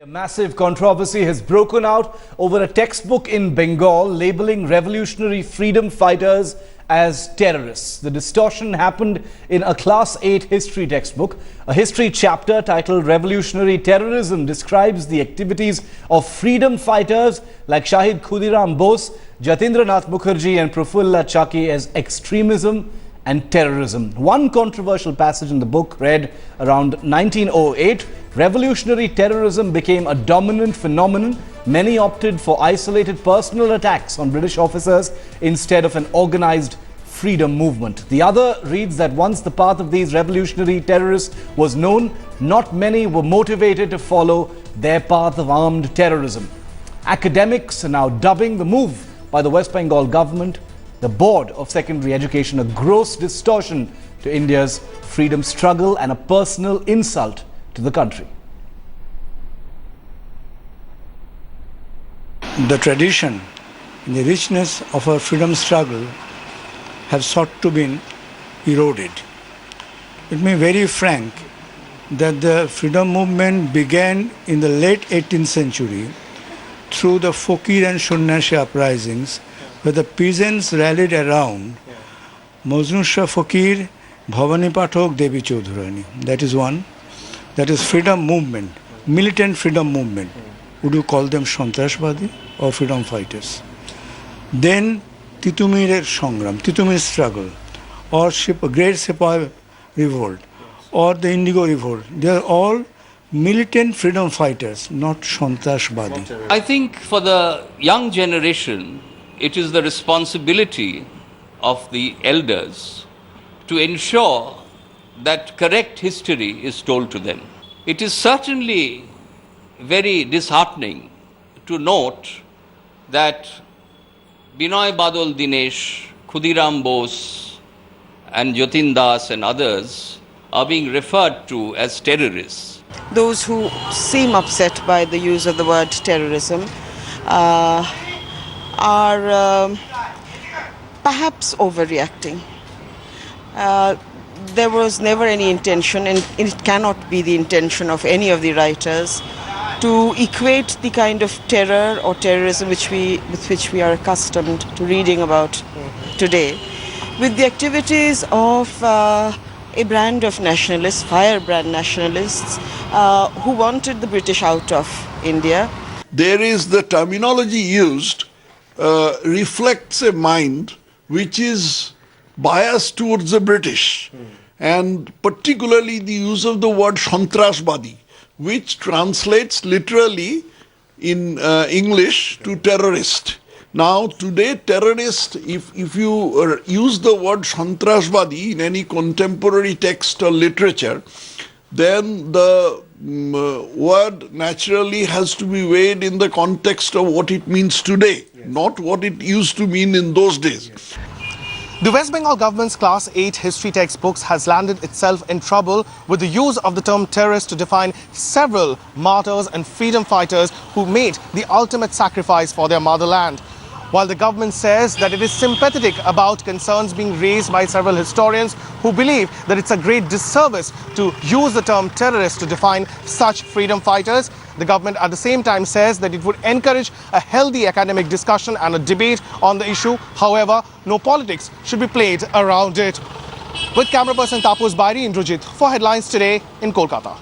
A massive controversy has broken out over a textbook in Bengal labeling revolutionary freedom fighters as terrorists. The distortion happened in a Class 8 history textbook. A history chapter titled Revolutionary Terrorism describes the activities of freedom fighters like Shahid Khudiram Bose, Jatindranath Mukherjee and Prafulla Chaki as extremism and terrorism. One controversial passage in the book read around 1908, revolutionary terrorism became a dominant phenomenon. Many opted for isolated personal attacks on British officers instead of an organized freedom movement. The other reads that once the path of these revolutionary terrorists was known, not many were motivated to follow their path of armed terrorism. Academics are now dubbing the move by the West Bengal government, the Board of Secondary Education, a gross distortion to India's freedom struggle and a personal insult to the country. The tradition and the richness of our freedom struggle have sought to be eroded. Let me be very frank that the freedom movement began in the late 18th century through the Fakir and Sannyasi uprisings, where the peasants rallied around Majnu Shah Fakir, Bhavani Pathak, Devi Chaudhurani. That is one. That is freedom movement, militant freedom movement. Would you call them Santrasbadi or freedom fighters? Then Titumir's Sangram, Titumir's struggle, or Great Sepoy Revolt, or the Indigo Revolt. They are all militant freedom fighters, not Santrasbadi. I think for the young generation, it is the responsibility of the elders to ensure that correct history is told to them. It is certainly very disheartening to note that Binoy Badal Dinesh, Khudiram Bose and Jatin Das and others are being referred to as terrorists. Those who seem upset by the use of the word terrorism are perhaps overreacting. There was never any intention, and it cannot be the intention of any of the writers, to equate the kind of terror or terrorism with which we are accustomed to reading about today with the activities of a brand of nationalists, firebrand nationalists, who wanted the British out of India. There is the terminology used reflects a mind which is biased towards the British, and particularly the use of the word Santrasbadi, which translates literally in English to terrorist. Now today terrorist, if you use the word Santrasbadi in any contemporary text or literature, then the word naturally has to be weighed in the context of what it means today, not what it used to mean in those days. The West Bengal government's Class 8 history textbooks has landed itself in trouble with the use of the term terrorist to define several martyrs and freedom fighters who made the ultimate sacrifice for their motherland. While the government says that it is sympathetic about concerns being raised by several historians who believe that it's a great disservice to use the term terrorist to define such freedom fighters, the government at the same time says that it would encourage a healthy academic discussion and a debate on the issue. However, no politics should be played around it. With camera person Tapus Bairi, Indrajit for Headlines Today in Kolkata.